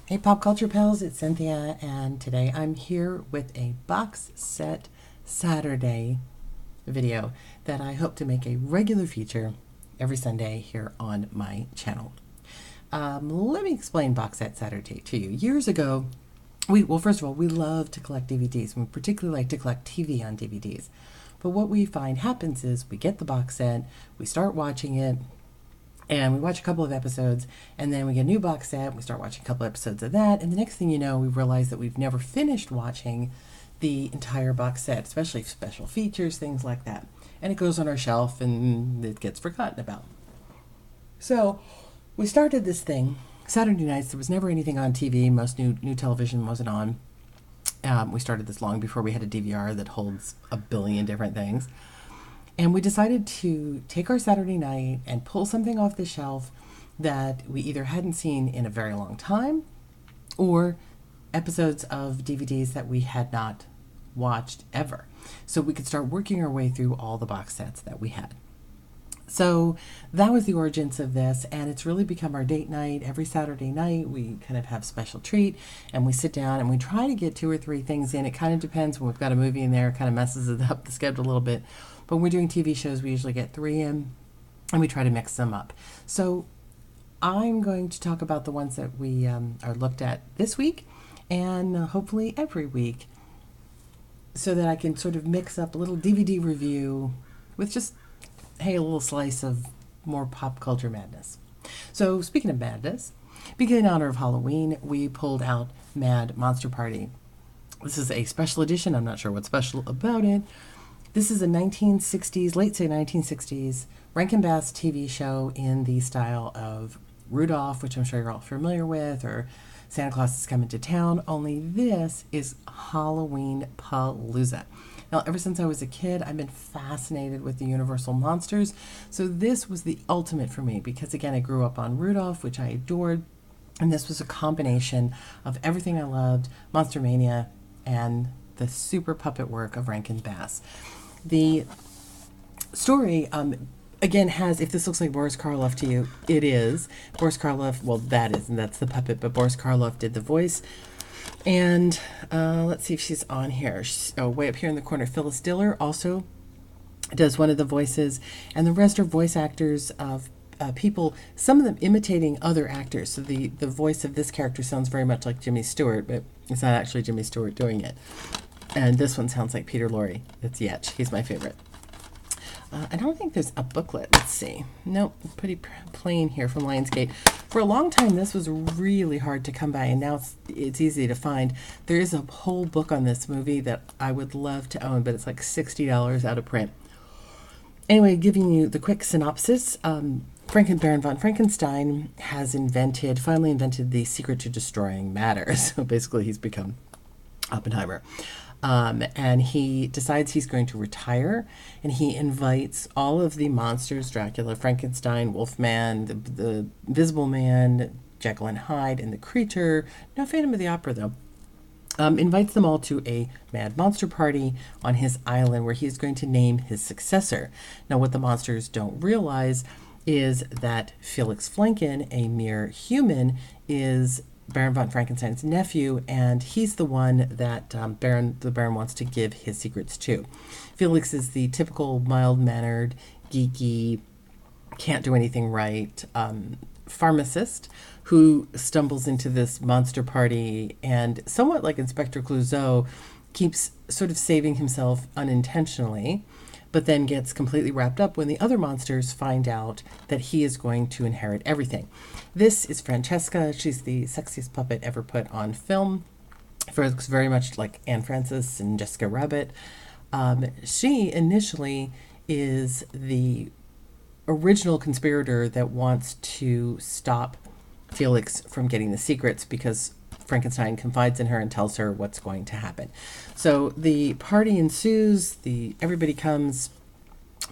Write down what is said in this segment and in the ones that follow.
Hey Pop Culture Pals, it's Cynthia, and today I'm here with a box set Saturday video that I hope to make a regular feature every Sunday here on my channel. Let me explain Box Set Saturday to you. Years ago, first of all, we love to collect DVDs. We particularly like to collect TV on DVDs. But what we find happens is we get the box set, we start watching it, and we watch a couple of episodes, and then we get a new box set, we start watching a couple of episodes of that, and the next thing you know, we realize that we've never finished watching the entire box set, especially special features, things like that. And it goes on our shelf and it gets forgotten about. So we started this thing. Saturday nights, there was never anything on TV. Most new television wasn't on. We started this long before we had a DVR that holds a billion different things. And we decided to take our Saturday night and pull something off the shelf that we either hadn't seen in a very long time or episodes of DVDs that we had not watched ever. So we could start working our way through all the box sets that we had. So that was the origins of this, and it's really become our date night. Every Saturday night, we kind of have a special treat, and we sit down and we try to get 2 or 3 things in. It kind of depends. When we've got a movie in there, it kind of messes it up, the schedule a little bit. But when we're doing TV shows, we usually get 3 in, and we try to mix them up. So I'm going to talk about the ones that we are looked at this week, and hopefully every week, so that I can sort of mix up a little DVD review with just, hey, a little slice of more pop culture madness. So speaking of madness, because in honor of Halloween, we pulled out Mad Monster Party. This is a special edition. I'm not sure what's special about it. This is a 1960s, late say 1960s, Rankin Bass TV show in the style of Rudolph, which I'm sure you're all familiar with, or Santa Claus is Coming to Town, only this is Halloween Palooza. Now, ever since I was a kid, I've been fascinated with the Universal monsters, so this was the ultimate for me because, again, I grew up on Rudolph, which I adored, and this was a combination of everything I loved, Monster Mania, and the super puppet work of Rankin Bass. The story, again, has, if this looks like Boris Karloff to you, it is. Boris Karloff, well, that's the puppet, but Boris Karloff did the voice. And let's see if she's on here. Way up here in the corner, Phyllis Diller also does one of the voices. And the rest are voice actors of people, some of them imitating other actors. So the voice of this character sounds very much like Jimmy Stewart, but it's not actually Jimmy Stewart doing it. And this one sounds like Peter Lorre. It's Yetch. He's my favorite. I don't think there's a booklet. Let's see. Nope, pretty plain here from Lionsgate. For a long time, this was really hard to come by, and now it's easy to find. There is a whole book on this movie that I would love to own, but it's like $60 out of print. Anyway, giving you the quick synopsis. Baron von Frankenstein has finally invented the secret to destroying matter. So basically, he's become Oppenheimer. And he decides he's going to retire, and he invites all of the monsters, Dracula, Frankenstein, Wolfman, the Invisible Man, Jekyll and Hyde, and the Creature, no Phantom of the Opera though, invites them all to a mad monster party on his island where he's going to name his successor. Now what the monsters don't realize is that Felix Flanken, a mere human, is Baron von Frankenstein's nephew, and he's the one that the Baron wants to give his secrets to. Felix is the typical mild-mannered, geeky, can't do anything right pharmacist who stumbles into this monster party and, somewhat like Inspector Clouseau, keeps sort of saving himself unintentionally, but then gets completely wrapped up when the other monsters find out that he is going to inherit everything. This is Francesca. She's the sexiest puppet ever put on film. Looks very much like Anne Francis and Jessica Rabbit. She initially is the original conspirator that wants to stop Felix from getting the secrets because Frankenstein confides in her and tells her what's going to happen. So the party ensues. Everybody comes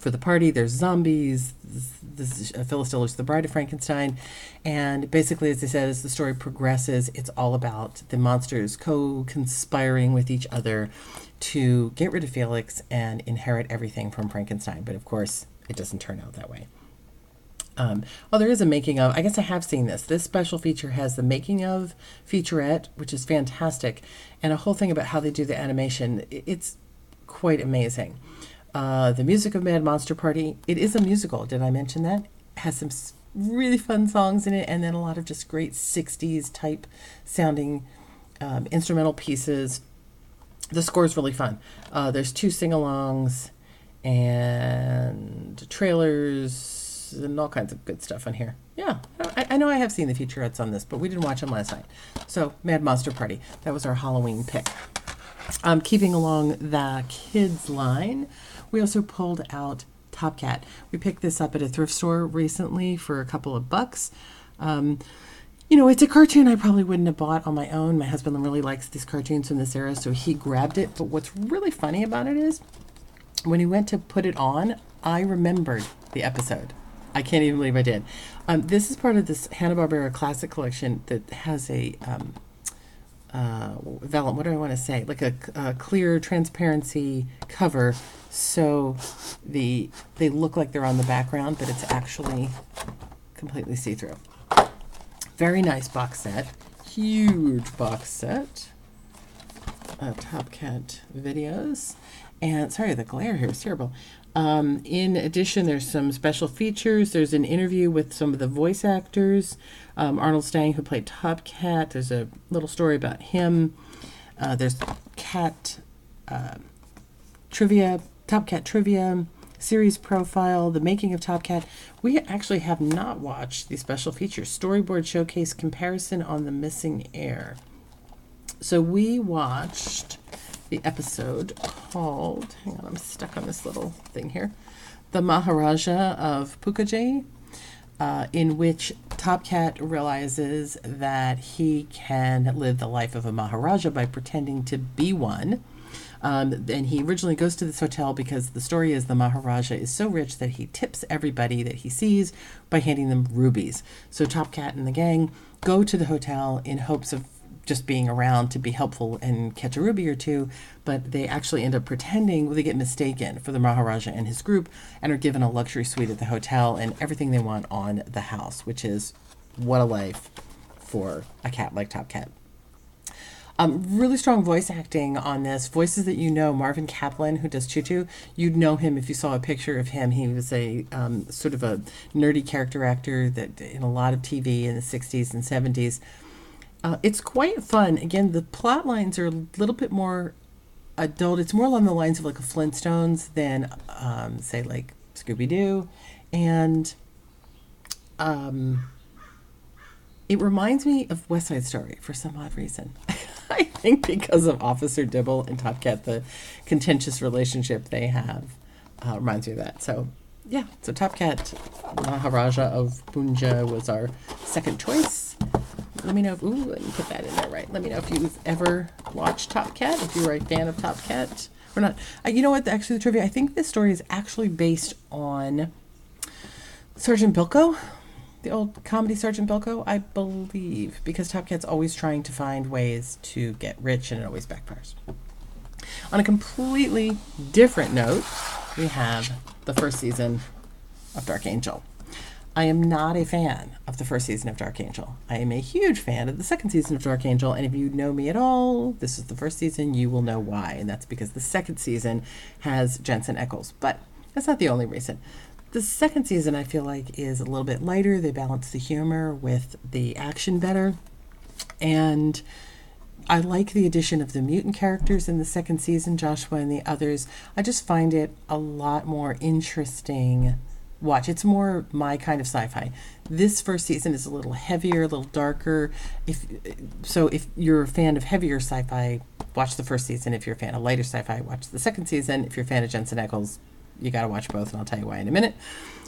for the party. There's zombies. This is Phyllis Diller's the bride of Frankenstein. And basically, as I said, as the story progresses, it's all about the monsters co-conspiring with each other to get rid of Felix and inherit everything from Frankenstein. But of course, it doesn't turn out that way. Well, there is a making of. I guess I have seen this. This special feature has the making of featurette, which is fantastic, and a whole thing about how they do the animation. It's quite amazing. The music of Mad Monster Party. It is a musical. Did I mention that? It has some really fun songs in it, and then a lot of just great 60s type sounding instrumental pieces. The score is really fun. There's 2 sing-alongs and trailers and all kinds of good stuff on here. Yeah, I know I have seen the featurettes on this, but we didn't watch them last night. So, Mad Monster Party. That was our Halloween pick. Keeping along the kids line, we also pulled out Top Cat. We picked this up at a thrift store recently for a couple of bucks. You know, it's a cartoon I probably wouldn't have bought on my own. My husband really likes these cartoons from this era, so he grabbed it. But what's really funny about it is when he went to put it on, I remembered the episode. I can't even believe I did. This is part of this Hanna-Barbera Classic Collection that has a vellum, what do I want to say? Like a clear transparency cover, so they look like they're on the background, but it's actually completely see-through. Very nice box set. Huge box set. Top Cat videos. And sorry, the glare here is terrible. In addition, there's some special features. There's an interview with some of the voice actors. Arnold Stang, who played Top Cat. There's a little story about him. There's cat trivia, Top Cat trivia, series profile, the making of Top Cat. We actually have not watched the special features. Storyboard showcase comparison on the missing heir. So we watched the episode called, hang on, I'm stuck on this little thing here, The Maharajah of Pookajee, in which Top Cat realizes that he can live the life of a Maharaja by pretending to be one. And he originally goes to this hotel because the story is the Maharaja is so rich that he tips everybody that he sees by handing them rubies. So Top Cat and the gang go to the hotel in hopes of just being around to be helpful and catch a ruby or two, but they actually end up pretending, they get mistaken for the Maharaja and his group and are given a luxury suite at the hotel and everything they want on the house, which is what a life for a cat like Top Cat. Really strong voice acting on this. Voices that you know, Marvin Kaplan, who does Choo Choo, you'd know him if you saw a picture of him. He was a sort of a nerdy character actor that in a lot of TV in the 60s and 70s. It's quite fun. Again, the plot lines are a little bit more adult. It's more along the lines of like a Flintstones than, say, like Scooby-Doo. And it reminds me of West Side Story for some odd reason. I think because of Officer Dibble and Top Cat, the contentious relationship they have reminds me of that. So, yeah. So Top Cat, Maharajah of Pookajee was our second choice. Let me know if, let me put that in there, right? Let me know if you've ever watched Top Cat, if you are a fan of Top Cat or not. You know what, actually, the trivia, I think this story is actually based on Sergeant Bilko, the old comedy Sergeant Bilko, I believe, because Top Cat's always trying to find ways to get rich and it always backfires. On a completely different note, we have the first season of Dark Angel. I am not a fan of the first season of Dark Angel. I am a huge fan of the second season of Dark Angel, and if you know me at all, this is the first season, you will know why, and that's because the second season has Jensen Ackles. But that's not the only reason. The second season, I feel like, is a little bit lighter. They balance the humor with the action better, and I like the addition of the mutant characters in the second season, Joshua and the others. I just find it a lot more interesting watch. It's more my kind of sci-fi. This first season is a little heavier, a little darker. If you're a fan of heavier sci-fi, watch the first season. If you're a fan of lighter sci-fi, watch the second season. If you're a fan of Jensen Ackles, you got to watch both, and I'll tell you why in a minute.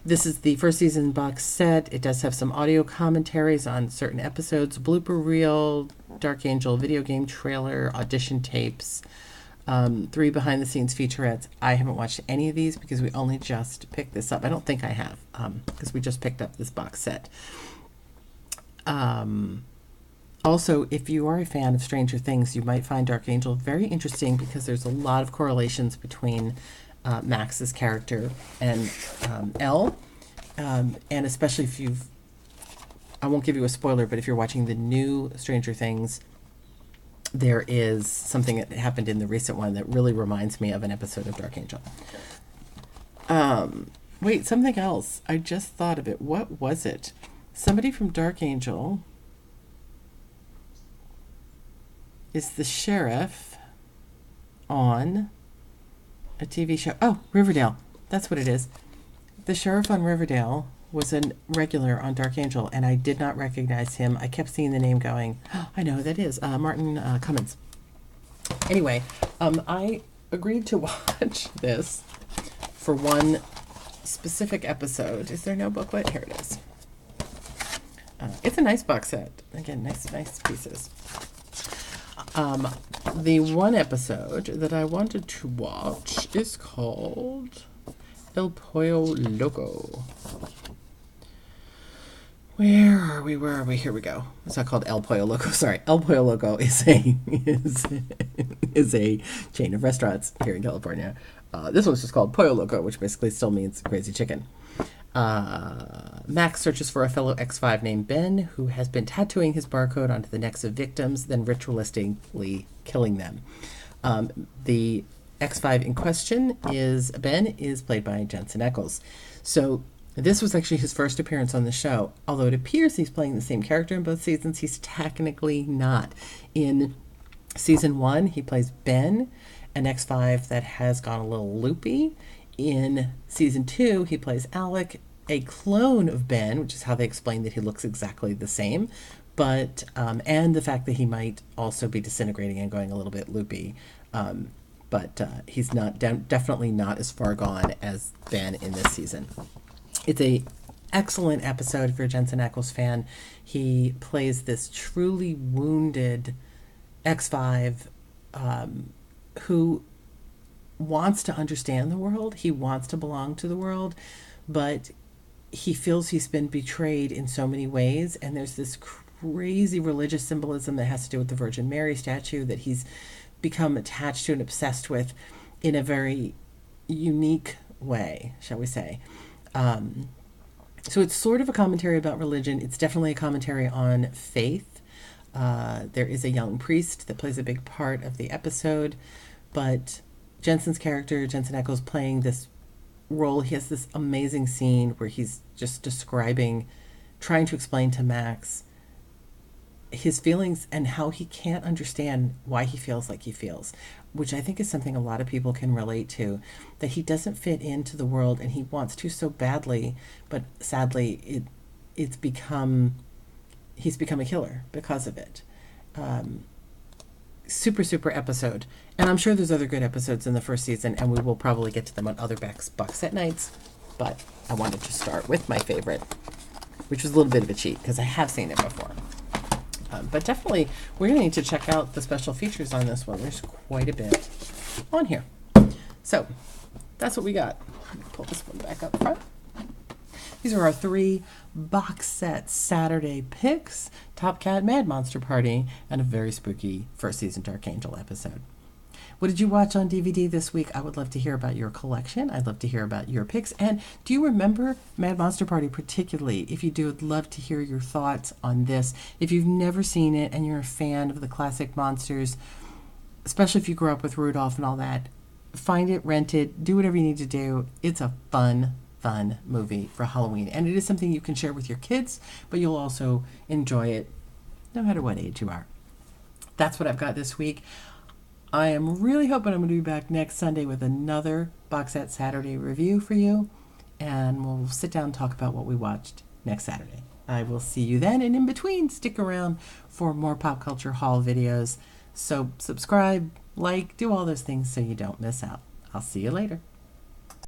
This is the first season box set. It does have some audio commentaries on certain episodes, blooper reel, Dark Angel video game trailer, audition tapes, 3 behind-the-scenes featurettes. I haven't watched any of these because we only just picked this up. I don't think I have, because we just picked up this box set. Also, if you are a fan of Stranger Things, you might find Dark Angel very interesting because there's a lot of correlations between Max's character and Elle. And especially if I won't give you a spoiler, but if you're watching the new Stranger Things, there is something that happened in the recent one that really reminds me of an episode of Dark Angel. Wait, something else. I just thought of it. What was it? Somebody from Dark Angel is the sheriff on a TV show. Oh, Riverdale. That's what it is. The sheriff on Riverdale was a regular on Dark Angel, and I did not recognize him. I kept seeing the name going, oh, I know who that is. Martin Cummins. Anyway, I agreed to watch this for one specific episode. Is there no booklet? Here it is. It's a nice box set. Again, nice pieces. The one episode that I wanted to watch is called El Pollo Loco. Where are we? Here we go. It's not called El Pollo Loco. Sorry. El Pollo Loco is a chain of restaurants here in California. This one's just called Pollo Loco, which basically still means crazy chicken. Max searches for a fellow X5 named Ben, who has been tattooing his barcode onto the necks of victims, then ritualistically killing them. The X5 in question Ben is played by Jensen Ackles. So this was actually his first appearance on the show. Although it appears he's playing the same character in both seasons, he's technically not. In season 1, he plays Ben, an X5 that has gone a little loopy. In season 2, he plays Alec, a clone of Ben, which is how they explain that he looks exactly the same, but and the fact that he might also be disintegrating and going a little bit loopy. But he's not definitely not as far gone as Ben in this season. It's a excellent episode if you're a Jensen Ackles fan. He plays this truly wounded X5 who wants to understand the world. He wants to belong to the world, but he feels he's been betrayed in so many ways. And there's this crazy religious symbolism that has to do with the Virgin Mary statue that he's become attached to and obsessed with in a very unique way, shall we say. So it's sort of a commentary about religion. It's definitely a commentary on faith. There is a young priest that plays a big part of the episode, but Jensen's character, Jensen Ackles, playing this role, he has this amazing scene where he's just trying to explain to Max his feelings and how he can't understand why he feels like he feels, which I think is something a lot of people can relate to, that he doesn't fit into the world and he wants to so badly, but sadly he's become a killer because of it. Super episode. And I'm sure there's other good episodes in the first season, and we will probably get to them on other box set nights. But I wanted to start with my favorite, which was a little bit of a cheat because I have seen it before. But definitely, we're going to need to check out the special features on this one. There's quite a bit on here. So that's what we got. Pull this one back up front. These are our 3 box set Saturday picks: Top Cat, Mad Monster Party, and a very spooky first season Dark Angel episode. What did you watch on DVD this week? I would love to hear about your collection. I'd love to hear about your picks. And do you remember Mad Monster Party particularly? If you do, I'd love to hear your thoughts on this. If you've never seen it and you're a fan of the classic monsters, especially if you grew up with Rudolph and all that, find it, rent it, do whatever you need to do. It's a fun movie for Halloween. And it is something you can share with your kids, but you'll also enjoy it no matter what age you are. That's what I've got this week. I am really hoping I'm going to be back next Sunday with another Box Set Saturday review for you, and we'll sit down and talk about what we watched next Saturday. I will see you then, and in between, stick around for more pop culture haul videos. So subscribe, like, do all those things so you don't miss out. I'll see you later.